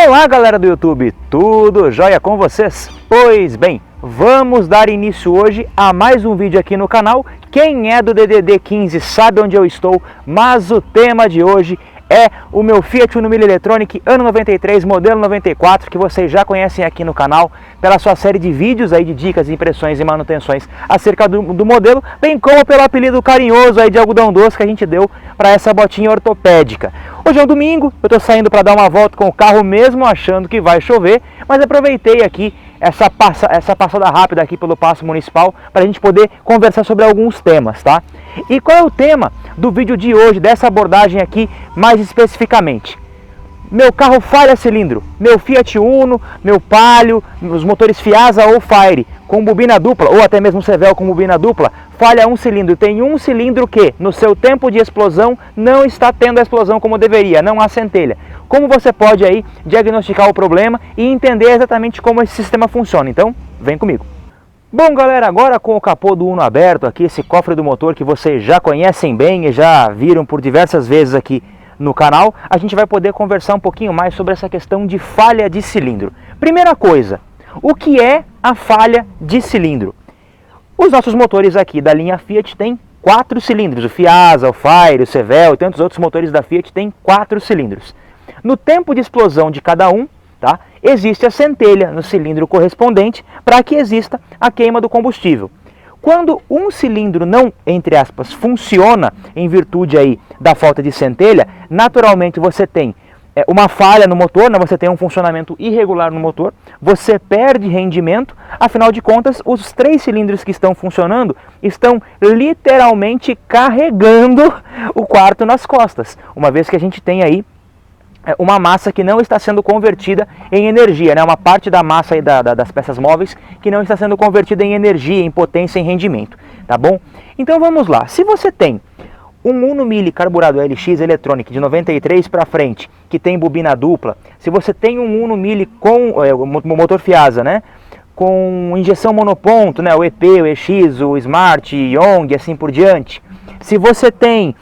Olá galera do YouTube, tudo jóia com vocês? Pois bem, vamos dar início hoje a mais um vídeo aqui no canal. Quem é do DDD 15 sabe onde eu estou, mas o tema de hoje é o meu Fiat Uno Mille E-Tronic ano 93, modelo 94, que vocês já conhecem aqui no canal pela sua série de vídeos aí de dicas, impressões e manutenções acerca do modelo, bem como pelo apelido carinhoso aí de algodão doce que a gente deu para essa botinha ortopédica. Hoje é um domingo, eu estou saindo para dar uma volta com o carro mesmo achando que vai chover, mas aproveitei aqui essa passada rápida aqui pelo Paço Municipal para a gente poder conversar sobre alguns temas, tá? E qual é o tema do vídeo de hoje, dessa abordagem aqui mais especificamente? Meu carro falha cilindro, meu Fiat Uno, meu Palio, os motores Fiasa ou Fire com bobina dupla, ou até mesmo Sevel com bobina dupla, falha um cilindro. Tem um cilindro que, no seu tempo de explosão, não está tendo a explosão como deveria, não há centelha. Como você pode aí diagnosticar o problema e entender exatamente como esse sistema funciona? Então, vem comigo. Bom galera, agora com o capô do Uno aberto aqui, esse cofre do motor que vocês já conhecem bem e já viram por diversas vezes aqui no canal, a gente vai poder conversar um pouquinho mais sobre essa questão de falha de cilindro. Primeira coisa, o que é a falha de cilindro? Os nossos motores aqui da linha Fiat têm 4 cilindros, o Fiasa, o Fire, o Sevel e tantos outros motores da Fiat têm 4 cilindros. No tempo de explosão de cada um, tá, existe a centelha no cilindro correspondente para que exista a queima do combustível. Quando um cilindro não, entre aspas, funciona em virtude aí da falta de centelha, naturalmente você tem uma falha no motor, né? Você tem um funcionamento irregular no motor, você perde rendimento, afinal de contas, os 3 cilindros que estão funcionando estão literalmente carregando o quarto nas costas, uma vez que a gente tem aí uma massa que não está sendo convertida em energia, né? Uma parte da massa aí das peças móveis que não está sendo convertida em energia, em potência, em rendimento, tá bom? Então vamos lá, se você tem um Uno Mille carburado LX E-Tronic de 93 para frente, que tem bobina dupla, se você tem um Uno Mille com motor Fiasa, né? Com injeção monoponto, né? O EP, o EX, o Smart, Yong, assim por diante, se você tem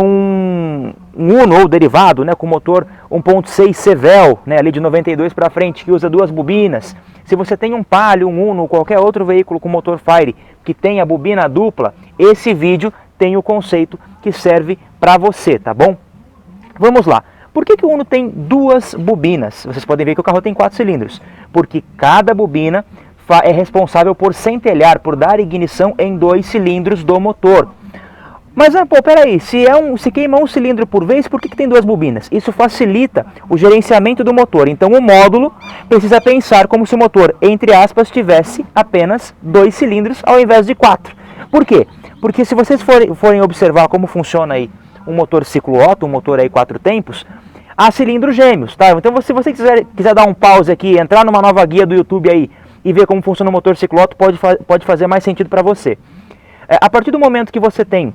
um Uno ou derivado, né, com motor 1.6 Sevel, né, ali de 92 para frente, que usa 2 bobinas. Se você tem um Palio, um Uno ou qualquer outro veículo com motor Fire que tenha bobina dupla, esse vídeo tem o conceito que serve para você, tá bom? Vamos lá. Por que o Uno tem 2 bobinas? Vocês podem ver que o carro tem 4 cilindros. Porque cada bobina é responsável por centelhar, por dar ignição em 2 cilindros do motor. Mas, pô, peraí, se queima um cilindro por vez, por que tem 2 bobinas? Isso facilita o gerenciamento do motor. Então o módulo precisa pensar como se o motor, entre aspas, tivesse apenas 2 cilindros ao invés de 4. Por quê? Porque se vocês forem observar como funciona aí um motor ciclo Otto, um motor aí 4 tempos, há cilindros gêmeos, tá? Então se você quiser dar um pause aqui, entrar numa nova guia do YouTube aí e ver como funciona o motor ciclo Otto, pode fazer mais sentido para você. A partir do momento que você tem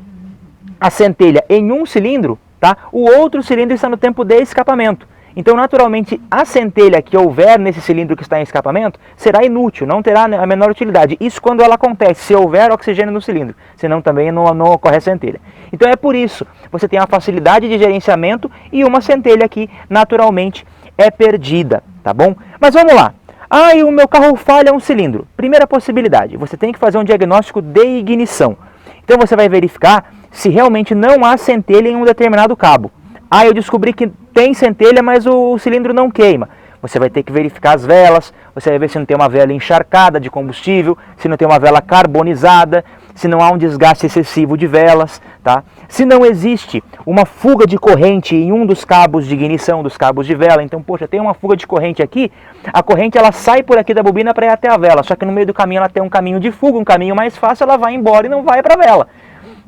a centelha em um cilindro, tá? O outro cilindro está no tempo de escapamento. Então, naturalmente, a centelha que houver nesse cilindro que está em escapamento será inútil, não terá a menor utilidade. Isso quando ela acontece, se houver oxigênio no cilindro, senão também não ocorre a centelha. Então é por isso, você tem a facilidade de gerenciamento e uma centelha que naturalmente é perdida, tá bom? Mas vamos lá. Ah, e o meu carro falha um cilindro. Primeira possibilidade, você tem que fazer um diagnóstico de ignição. Então você vai verificar se realmente não há centelha em um determinado cabo. Ah, eu descobri que tem centelha, mas o cilindro não queima. Você vai ter que verificar as velas, você vai ver se não tem uma vela encharcada de combustível, se não tem uma vela carbonizada, se não há um desgaste excessivo de velas, tá? Se não existe uma fuga de corrente em um dos cabos de ignição, dos cabos de vela, então, poxa, tem uma fuga de corrente aqui, a corrente ela sai por aqui da bobina para ir até a vela, só que no meio do caminho ela tem um caminho de fuga, um caminho mais fácil, ela vai embora e não vai para a vela,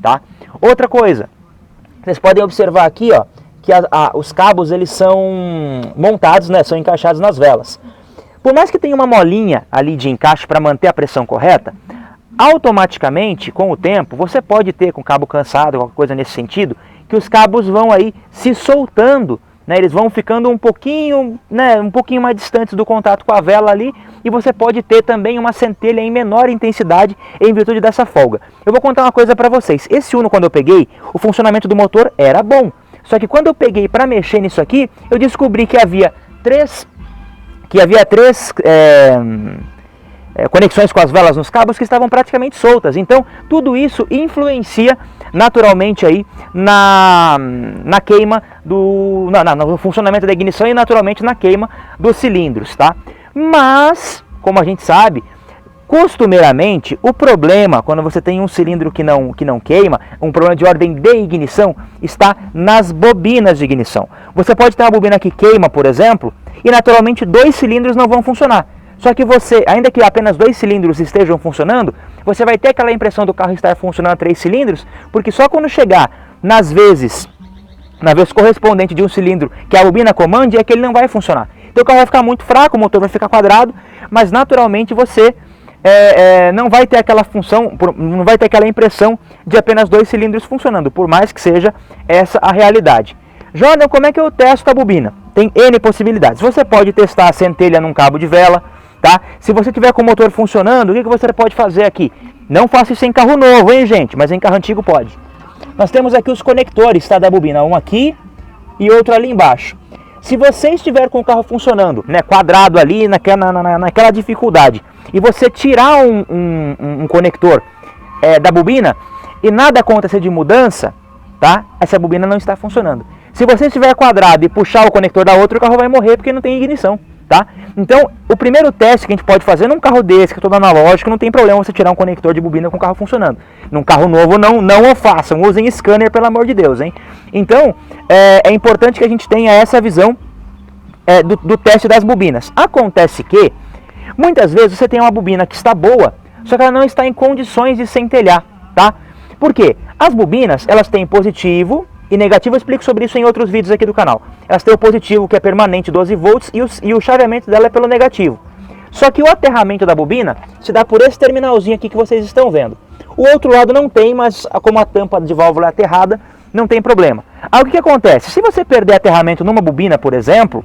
tá? Outra coisa, vocês podem observar aqui, ó, que os cabos eles são montados, né, são encaixados nas velas. Por mais que tenha uma molinha ali de encaixe para manter a pressão correta, automaticamente, com o tempo, você pode ter com cabo cansado, qualquer coisa nesse sentido, que os cabos vão aí se soltando, né, eles vão ficando um pouquinho mais distantes do contato com a vela ali, e você pode ter também uma centelha em menor intensidade em virtude dessa folga. Eu vou contar uma coisa para vocês. Esse Uno, quando eu peguei, o funcionamento do motor era bom. Só que quando eu peguei para mexer nisso aqui, eu descobri que havia havia três conexões com as velas nos cabos que estavam praticamente soltas. Então tudo isso influencia naturalmente aí na queima no funcionamento da ignição e naturalmente na queima dos cilindros, tá? Mas, como a gente sabe, costumeiramente o problema quando você tem um cilindro que não queima, um problema de ordem de ignição, está nas bobinas de ignição. Você pode ter uma bobina que queima, por exemplo, e naturalmente 2 cilindros não vão funcionar. Só que você, ainda que apenas 2 cilindros estejam funcionando, você vai ter aquela impressão do carro estar funcionando a 3 cilindros, porque só quando chegar na vez correspondente de um cilindro que a bobina comande é que ele não vai funcionar. Então o carro vai ficar muito fraco, o motor vai ficar quadrado, mas naturalmente você não vai ter aquela função, não vai ter aquela impressão de apenas 2 cilindros funcionando, por mais que seja essa a realidade. Jordan, como é que eu testo a bobina? Tem N possibilidades. Você pode testar a centelha num cabo de vela, tá? Se você tiver com o motor funcionando, o que você pode fazer aqui? Não faça isso em carro novo, hein, gente? Mas em carro antigo pode. Nós temos aqui os conectores, tá, da bobina, um aqui e outro ali embaixo. Se você estiver com o carro funcionando, né, quadrado ali, naquela dificuldade, e você tirar um conector da bobina e nada acontecer de mudança, tá? Essa bobina não está funcionando. Se você estiver quadrado e puxar o conector da outra, o carro vai morrer porque não tem ignição, tá? Então, o primeiro teste que a gente pode fazer num carro desse, que é todo analógico, não tem problema você tirar um conector de bobina com o carro funcionando. Num carro novo, não o façam, usem scanner, pelo amor de Deus, hein? Então, é importante que a gente tenha essa visão do teste das bobinas. Acontece que, muitas vezes, você tem uma bobina que está boa, só que ela não está em condições de centelhar, tá? Por quê? As bobinas, elas têm positivo e negativo, eu explico sobre isso em outros vídeos aqui do canal. Elas têm o positivo, que é permanente, 12 volts, e o chaveamento dela é pelo negativo. Só que o aterramento da bobina se dá por esse terminalzinho aqui que vocês estão vendo. O outro lado não tem, mas como a tampa de válvula é aterrada, não tem problema. Aí o que acontece? Se você perder aterramento numa bobina, por exemplo,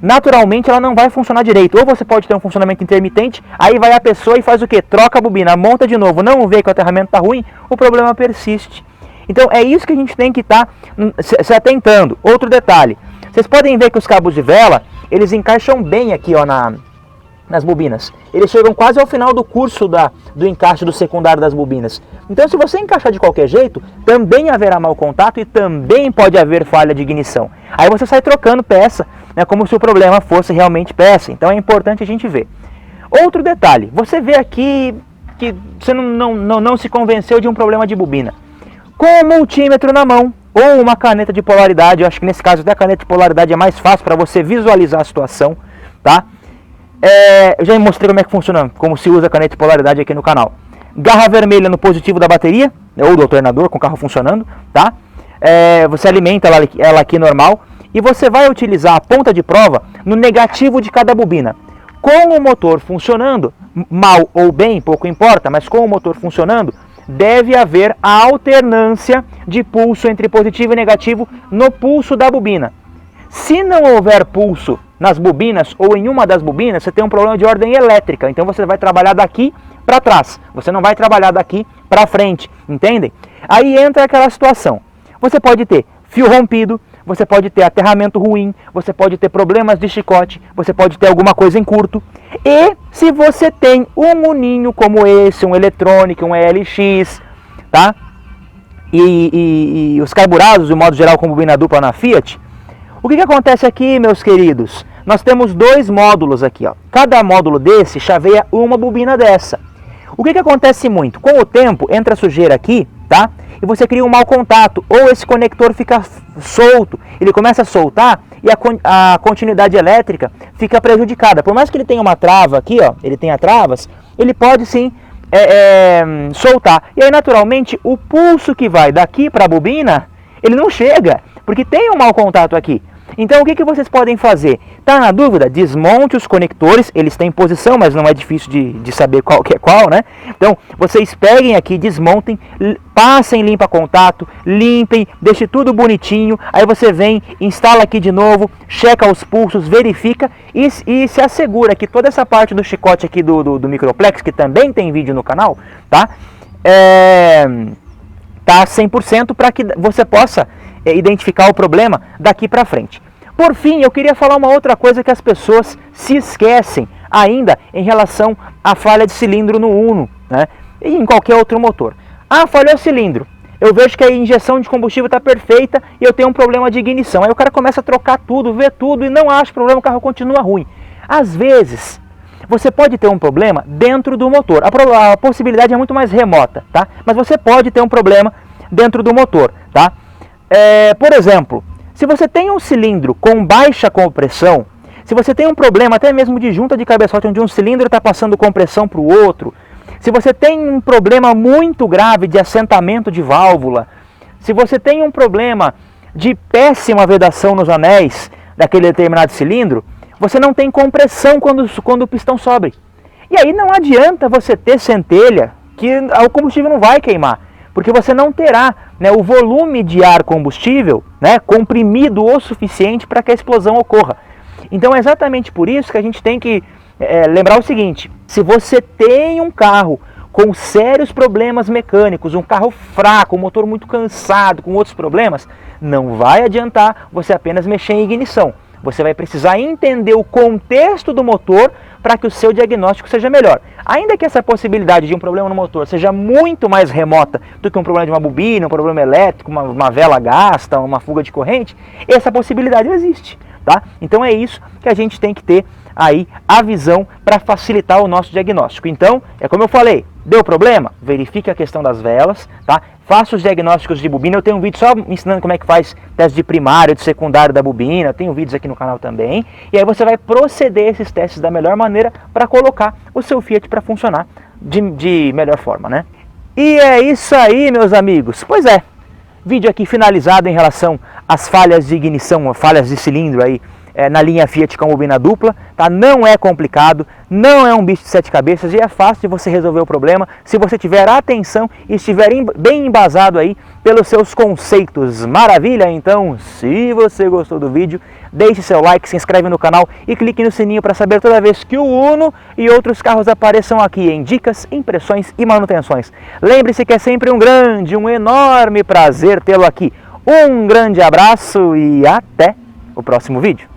naturalmente ela não vai funcionar direito. Ou você pode ter um funcionamento intermitente, aí vai a pessoa e faz o quê? Troca a bobina, monta de novo, não vê que o aterramento está ruim, o problema persiste. Então é isso que a gente tem que estar se atentando. Outro detalhe, vocês podem ver que os cabos de vela, eles encaixam bem aqui, ó, nas bobinas. Eles chegam quase ao final do curso do encaixe do secundário das bobinas. Então se você encaixar de qualquer jeito, também haverá mau contato e também pode haver falha de ignição. Aí você sai trocando peça, né, como se o problema fosse realmente peça. Então é importante a gente ver. Outro detalhe, você vê aqui que você não se convenceu de um problema de bobina. Com o multímetro na mão ou uma caneta de polaridade, eu acho que nesse caso até a caneta de polaridade é mais fácil para você visualizar a situação, tá? Eu já mostrei como é que funciona, como se usa a caneta de polaridade aqui no canal. Garra vermelha no positivo da bateria, ou do alternador, com o carro funcionando, tá? Você alimenta ela aqui normal e você vai utilizar a ponta de prova no negativo de cada bobina. Com o motor funcionando, mal ou bem, pouco importa, mas com o motor funcionando, deve haver a alternância de pulso entre positivo e negativo no pulso da bobina. Se não houver pulso nas bobinas ou em uma das bobinas, você tem um problema de ordem elétrica. Então você vai trabalhar daqui para trás. Você não vai trabalhar daqui para frente, entendem? Aí entra aquela situação. Você pode ter fio rompido, você pode ter aterramento ruim, você pode ter problemas de chicote, você pode ter alguma coisa em curto. E se você tem um uninho como esse, um eletrônico, um ELX, tá? E os carburados, de modo geral, com bobina dupla na Fiat, o que acontece aqui, meus queridos? Nós temos 2 módulos aqui, ó. Cada módulo desse chaveia uma bobina dessa. O que acontece muito? Com o tempo, entra sujeira aqui, tá? E você cria um mau contato, ou esse conector fica solto, ele começa a soltar e a continuidade elétrica fica prejudicada. Por mais que ele tenha uma trava aqui, ó, ele tenha travas, ele pode sim soltar. E aí, naturalmente, o pulso que vai daqui para a bobina, ele não chega, porque tem um mau contato aqui. Então o que vocês podem fazer? Tá na dúvida? Desmonte os conectores, eles têm posição, mas não é difícil de saber qual que é qual, né? Então vocês peguem aqui, desmontem, passem limpa contato, limpem, deixe tudo bonitinho, aí você vem, instala aqui de novo, checa os pulsos, verifica e se assegura que toda essa parte do chicote aqui do microplex, que também tem vídeo no canal, tá? Tá 100% para que você possa identificar o problema daqui para frente. Por fim, eu queria falar uma outra coisa que as pessoas se esquecem ainda em relação à falha de cilindro no Uno, né? E em qualquer outro motor. Ah, falhou o cilindro. Eu vejo que a injeção de combustível está perfeita e eu tenho um problema de ignição. Aí o cara começa a trocar tudo, vê tudo e não acha problema, o carro continua ruim. Às vezes, você pode ter um problema dentro do motor. A possibilidade é muito mais remota, tá? Mas você pode ter um problema dentro do motor, tá? Por exemplo, se você tem um cilindro com baixa compressão, se você tem um problema até mesmo de junta de cabeçote, onde um cilindro está passando compressão para o outro, se você tem um problema muito grave de assentamento de válvula, se você tem um problema de péssima vedação nos anéis daquele determinado cilindro, você não tem compressão quando o pistão sobe. E aí não adianta você ter centelha, que o combustível não vai queimar, porque você não terá, né, o volume de ar combustível, né, comprimido o suficiente para que a explosão ocorra. Então é exatamente por isso que a gente tem que lembrar o seguinte: se você tem um carro com sérios problemas mecânicos, um carro fraco, um motor muito cansado, com outros problemas, não vai adiantar você apenas mexer em ignição. Você vai precisar entender o contexto do motor para que o seu diagnóstico seja melhor. Ainda que essa possibilidade de um problema no motor seja muito mais remota do que um problema de uma bobina, um problema elétrico, uma vela gasta, uma fuga de corrente, essa possibilidade existe. Tá? Então é isso que a gente tem que ter aí a visão para facilitar o nosso diagnóstico. Então, é como eu falei, deu problema? Verifique a questão das velas, tá? Faça os diagnósticos de bobina. Eu tenho um vídeo só ensinando como é que faz teste de primário, de secundário da bobina. Eu tenho vídeos aqui no canal também. E aí você vai proceder esses testes da melhor maneira para colocar o seu Fiat para funcionar de melhor forma, né? E é isso aí, meus amigos. Pois é, vídeo aqui finalizado em relação às falhas de ignição, falhas de cilindro aí na linha Fiat com bobina dupla, tá? Não é complicado, não é um bicho de 7 cabeças e é fácil de você resolver o problema se você tiver atenção e estiver bem embasado aí pelos seus conceitos. Maravilha? Então, se você gostou do vídeo, deixe seu like, se inscreve no canal e clique no sininho para saber toda vez que o Uno e outros carros apareçam aqui em dicas, impressões e manutenções. Lembre-se que é sempre um enorme prazer tê-lo aqui. Um grande abraço e até o próximo vídeo.